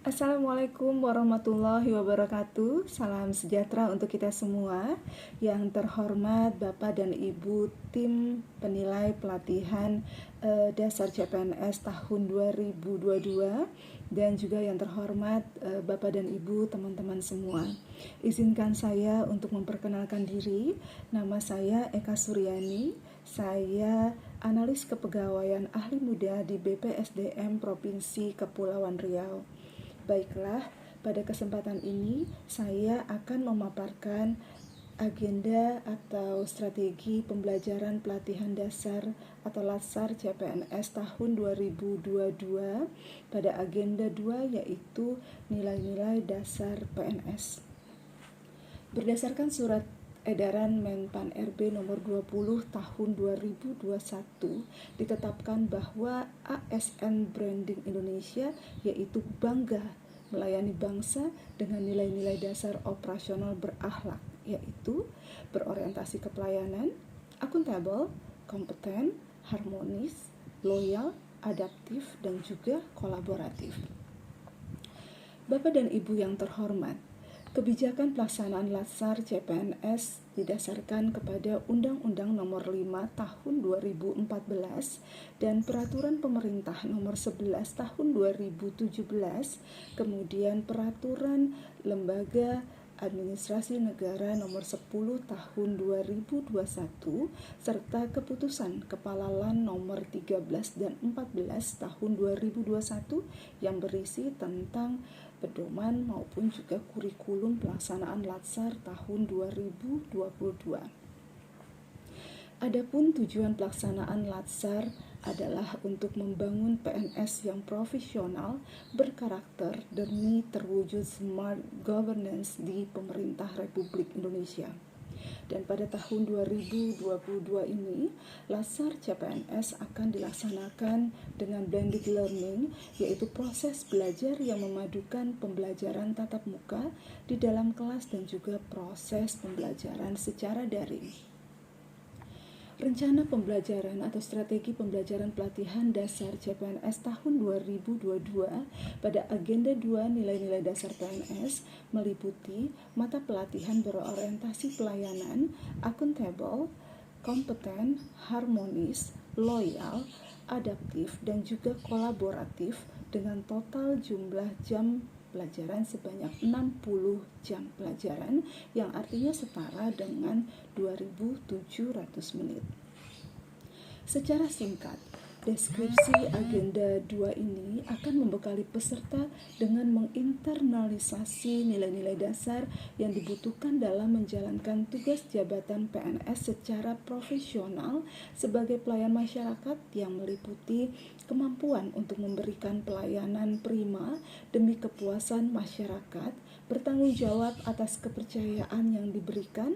Assalamualaikum warahmatullahi wabarakatuh. Salam sejahtera untuk kita semua. Yang terhormat Bapak dan Ibu tim penilai pelatihan dasar CPNS tahun 2022 dan juga yang terhormat Bapak dan Ibu teman-teman semua. Izinkan saya untuk memperkenalkan diri. Nama saya Eka Suryani. Saya analis kepegawaian ahli muda di BPSDM Provinsi Kepulauan Riau. Baiklah, pada kesempatan ini saya akan memaparkan agenda atau strategi pembelajaran pelatihan dasar atau LASAR CPNS tahun 2022 pada agenda 2 yaitu nilai-nilai dasar PNS. Berdasarkan surat edaran Menpan RB nomor 20 tahun 2021 ditetapkan bahwa ASN Branding Indonesia yaitu bangga melayani bangsa dengan nilai-nilai dasar operasional berakhlak yaitu berorientasi ke pelayanan, akuntabel, kompeten, harmonis, loyal, adaptif, dan juga kolaboratif. Bapak dan Ibu yang terhormat, kebijakan pelaksanaan LASAR CPNS didasarkan kepada Undang-Undang Nomor 5 Tahun 2014 dan Peraturan Pemerintah Nomor 11 Tahun 2017, kemudian Peraturan Lembaga Administrasi Negara Nomor 10 Tahun 2021 serta Keputusan Kepala LAN Nomor 13 dan 14 Tahun 2021 yang berisi tentang pedoman maupun juga kurikulum pelaksanaan LASAR tahun 2022. Adapun tujuan pelaksanaan LASAR adalah untuk membangun PNS yang profesional, berkarakter, demi terwujud smart governance di pemerintah Republik Indonesia. Dan pada tahun 2022 ini, LASAR CPNS akan dilaksanakan dengan blended learning, yaitu proses belajar yang memadukan pembelajaran tatap muka di dalam kelas dan juga proses pembelajaran secara daring. Rencana pembelajaran atau strategi pembelajaran pelatihan dasar CPNS tahun 2022 pada agenda 2 nilai-nilai dasar PNS meliputi mata pelatihan berorientasi pelayanan, akuntabel, kompeten, harmonis, loyal, adaptif, dan juga kolaboratif dengan total jumlah jam pelajaran sebanyak 60 jam pelajaran yang artinya setara dengan 2.700 menit. Secara singkat, deskripsi agenda 2 ini akan membekali peserta dengan menginternalisasi nilai-nilai dasar yang dibutuhkan dalam menjalankan tugas jabatan PNS secara profesional sebagai pelayan masyarakat yang meliputi kemampuan untuk memberikan pelayanan prima demi kepuasan masyarakat, bertanggung jawab atas kepercayaan yang diberikan,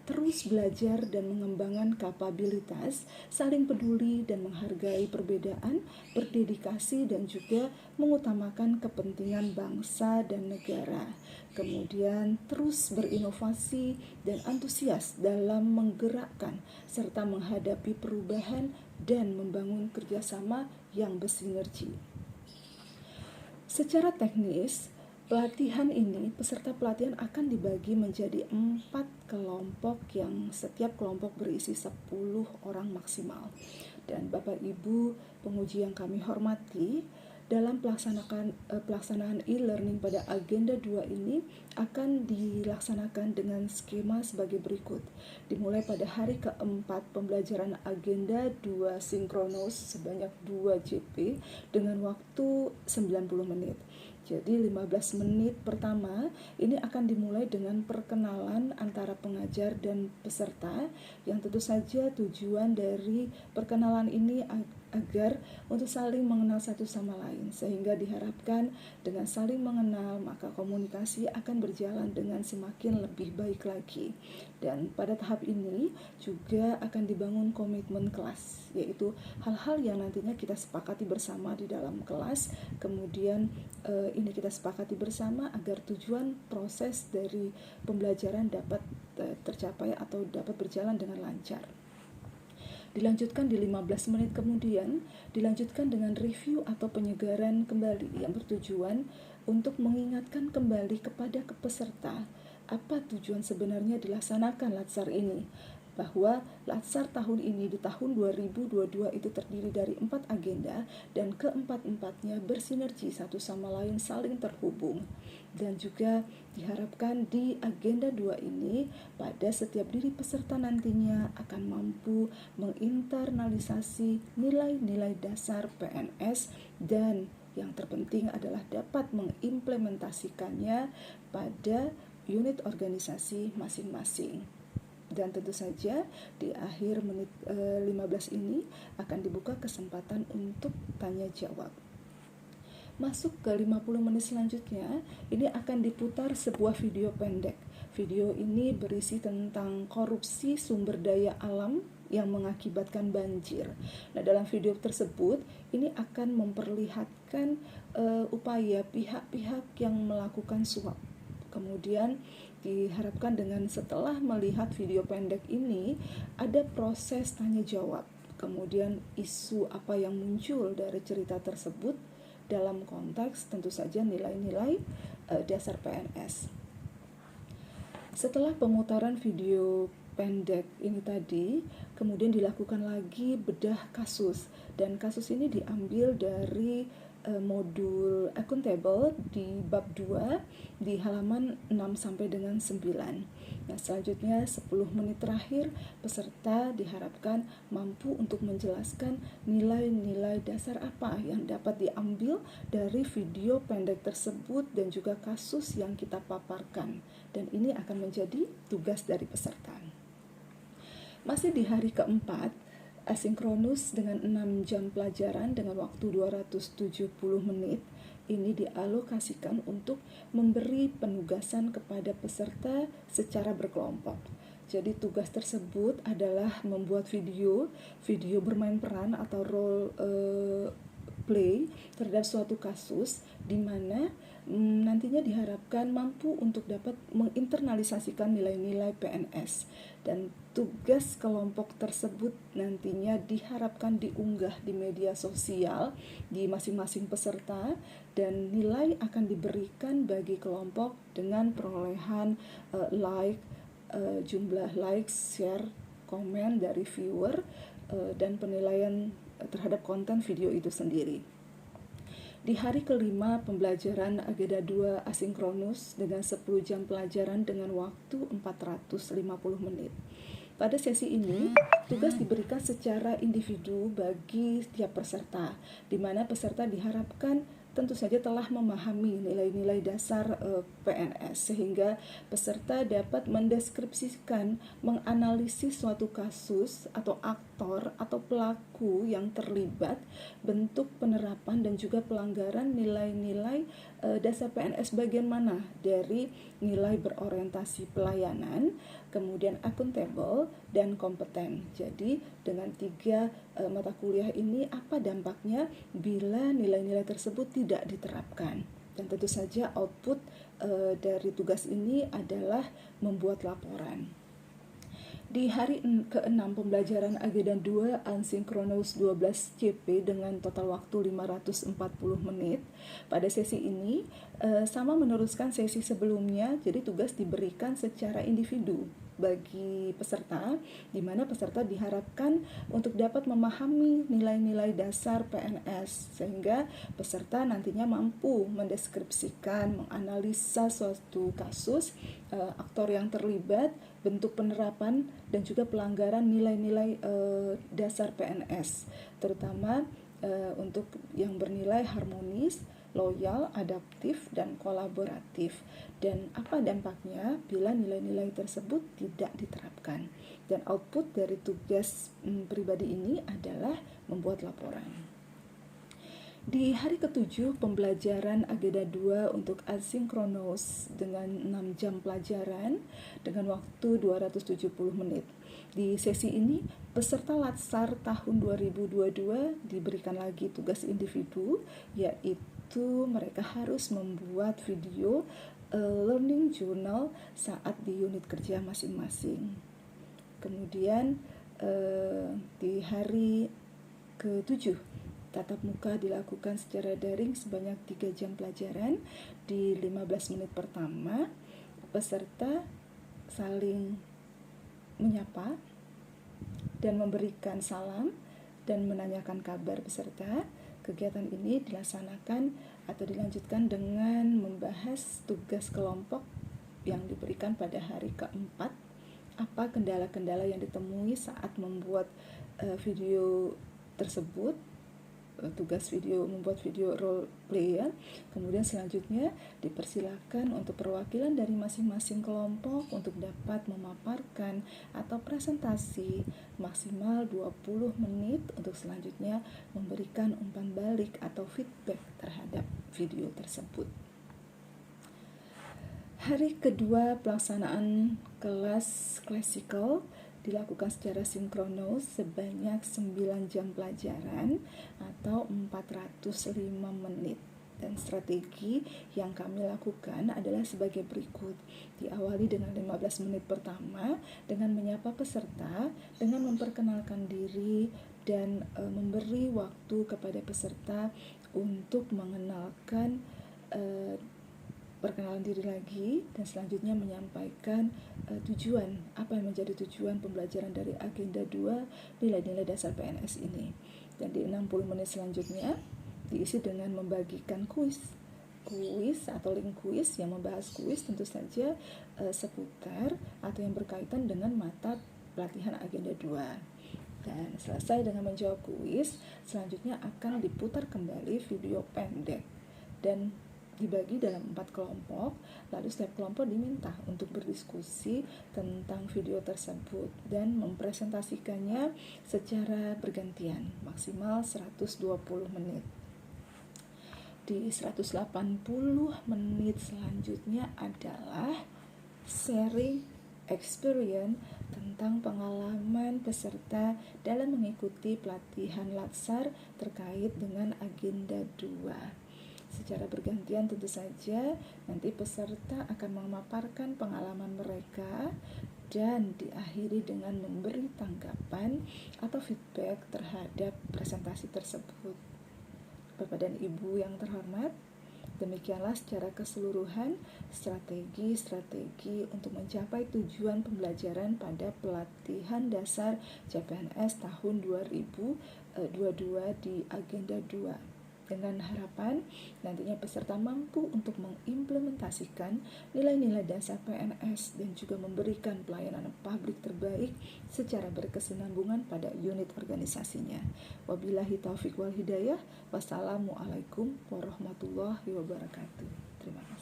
terus belajar dan mengembangkan kapabilitas, saling peduli dan menghargai perbedaan, berdedikasi dan juga mengutamakan kepentingan bangsa dan negara. Kemudian terus berinovasi dan antusias dalam menggerakkan serta menghadapi perubahan dan membangun kerjasama yang bersinergi. Secara teknis, pelatihan ini, peserta pelatihan akan dibagi menjadi 4 kelompok yang setiap kelompok berisi 10 orang maksimal. Dan Bapak Ibu penguji yang kami hormati, dalam pelaksanaan e-learning pada agenda 2 ini akan dilaksanakan dengan skema sebagai berikut. Dimulai pada hari keempat pembelajaran agenda 2 sinkronus sebanyak 2 JP dengan waktu 90 menit. Jadi 15 menit pertama ini akan dimulai dengan perkenalan antara pengajar dan peserta yang tentu saja tujuan dari perkenalan ini agar untuk saling mengenal satu sama lain, sehingga diharapkan dengan saling mengenal maka komunikasi akan berjalan dengan semakin lebih baik lagi. Dan pada tahap ini juga akan dibangun komitmen kelas, yaitu hal-hal yang nantinya kita sepakati bersama di dalam kelas. Kemudian ini kita sepakati bersama agar tujuan proses dari pembelajaran dapat tercapai atau dapat berjalan dengan lancar. Dilanjutkan di 15 menit kemudian, dilanjutkan dengan review atau penyegaran kembali yang bertujuan untuk mengingatkan kembali kepada peserta apa tujuan sebenarnya dilaksanakan Latsar ini, bahwa Latsar tahun ini di tahun 2022 itu terdiri dari 4 agenda dan keempat-empatnya bersinergi satu sama lain, saling terhubung. Dan juga diharapkan di agenda 2 ini pada setiap diri peserta nantinya akan mampu menginternalisasi nilai-nilai dasar PNS dan yang terpenting adalah dapat mengimplementasikannya pada unit organisasi masing-masing. Dan tentu saja di akhir menit 15 ini akan dibuka kesempatan untuk tanya jawab. Masuk ke 50 menit selanjutnya, ini akan diputar sebuah video pendek. Video ini berisi tentang korupsi sumber daya alam yang mengakibatkan banjir. Nah, dalam video tersebut ini akan memperlihatkan upaya pihak-pihak yang melakukan suap. Kemudian diharapkan dengan setelah melihat video pendek ini ada proses tanya jawab. Kemudian isu apa yang muncul dari cerita tersebut dalam konteks tentu saja nilai-nilai dasar PNS. Setelah pemutaran video pendek ini tadi, kemudian dilakukan lagi bedah kasus, dan kasus ini diambil dari modul accountable di bab 2 di halaman 6 sampai dengan 9. Nah, selanjutnya 10 menit terakhir peserta diharapkan mampu untuk menjelaskan nilai-nilai dasar apa yang dapat diambil dari video pendek tersebut dan juga kasus yang kita paparkan. Dan ini akan menjadi tugas dari peserta. Masih di hari keempat, asinkronus dengan 6 jam pelajaran dengan waktu 270 menit ini dialokasikan untuk memberi penugasan kepada peserta secara berkelompok. Jadi tugas tersebut adalah membuat video bermain peran atau role play terhadap suatu kasus di mana nantinya diharapkan mampu untuk dapat menginternalisasikan nilai-nilai PNS, dan tugas kelompok tersebut nantinya diharapkan diunggah di media sosial di masing-masing peserta, dan nilai akan diberikan bagi kelompok dengan perolehan jumlah likes, share, komen dari viewer dan penilaian terhadap konten video itu sendiri. Di hari kelima pembelajaran agenda 2 asinkronus dengan 10 jam pelajaran dengan waktu 450 menit. Pada sesi ini, tugas diberikan secara individu bagi setiap peserta, di mana peserta diharapkan tentu saja telah memahami nilai-nilai dasar PNS, sehingga peserta dapat mendeskripsikan, menganalisis suatu kasus atau aktor atau pelaku yang terlibat, bentuk penerapan dan juga pelanggaran nilai-nilai dasar PNS bagian mana dari nilai berorientasi pelayanan, kemudian akuntabel dan kompeten. Jadi dengan 3 mata kuliah ini apa dampaknya bila nilai-nilai tersebut tidak diterapkan. Dan tentu saja output dari tugas ini adalah membuat laporan. Di hari ke-6 pembelajaran agenda 2 asinkronus 12 CP dengan total waktu 540 menit. Pada sesi ini sama meneruskan sesi sebelumnya, jadi tugas diberikan secara individu bagi peserta, di mana peserta diharapkan untuk dapat memahami nilai-nilai dasar PNS, sehingga peserta nantinya mampu mendeskripsikan, menganalisa suatu kasus, aktor yang terlibat, bentuk penerapan, dan juga pelanggaran nilai-nilai dasar PNS, terutama untuk yang bernilai harmonis, loyal, adaptif, dan kolaboratif. Dan apa dampaknya bila nilai-nilai tersebut tidak diterapkan. Dan output dari tugas pribadi ini adalah membuat laporan. Di hari ke-7 pembelajaran agenda 2 untuk asinkronus dengan 6 jam pelajaran dengan waktu 270 menit. Di sesi ini peserta Latsar tahun 2022 diberikan lagi tugas individu, yaitu mereka harus membuat video learning journal saat di unit kerja masing-masing. Kemudian Di hari ke-7 tatap muka dilakukan secara daring sebanyak 3 jam pelajaran. Di 15 menit pertama, peserta saling menyapa dan memberikan salam dan menanyakan kabar peserta. Kegiatan ini dilaksanakan atau dilanjutkan dengan membahas tugas kelompok yang diberikan pada hari ke-4. Apa kendala-kendala yang ditemui saat membuat video tersebut, tugas video, membuat video role play ya. Kemudian selanjutnya dipersilakan untuk perwakilan dari masing-masing kelompok untuk dapat memaparkan atau presentasi maksimal 20 menit untuk selanjutnya memberikan umpan balik atau feedback terhadap video tersebut. Hari kedua pelaksanaan kelas klasikal dilakukan secara sinkronus sebanyak 9 jam pelajaran atau 405 menit. Dan strategi yang kami lakukan adalah sebagai berikut. Diawali dengan 15 menit pertama dengan menyapa peserta, dengan memperkenalkan diri dan memberi waktu kepada peserta untuk mengenalkan perkenalan diri lagi, dan selanjutnya menyampaikan tujuan, apa yang menjadi tujuan pembelajaran dari agenda 2 nilai-nilai dasar PNS ini. Dan di 60 menit selanjutnya diisi dengan membagikan kuis atau link kuis yang membahas kuis tentu saja seputar atau yang berkaitan dengan mata pelatihan agenda 2. Dan selesai dengan menjawab kuis, selanjutnya akan diputar kembali video pendek dan dibagi dalam 4 kelompok, lalu setiap kelompok diminta untuk berdiskusi tentang video tersebut dan mempresentasikannya secara bergantian, maksimal 120 menit. Di 180 menit selanjutnya adalah sharing experience tentang pengalaman peserta dalam mengikuti pelatihan latsar terkait dengan agenda 2. Secara bergantian tentu saja nanti peserta akan memaparkan pengalaman mereka dan diakhiri dengan memberi tanggapan atau feedback terhadap presentasi tersebut. Bapak dan Ibu yang terhormat, demikianlah secara keseluruhan strategi untuk mencapai tujuan pembelajaran pada pelatihan dasar CPNS tahun 2022 di agenda 2. Dengan harapan nantinya peserta mampu untuk mengimplementasikan nilai-nilai dasar PNS dan juga memberikan pelayanan publik terbaik secara berkesinambungan pada unit organisasinya. Wabillahi taufiq wal hidayah. Wassalamualaikum warahmatullahi wabarakatuh. Terima kasih.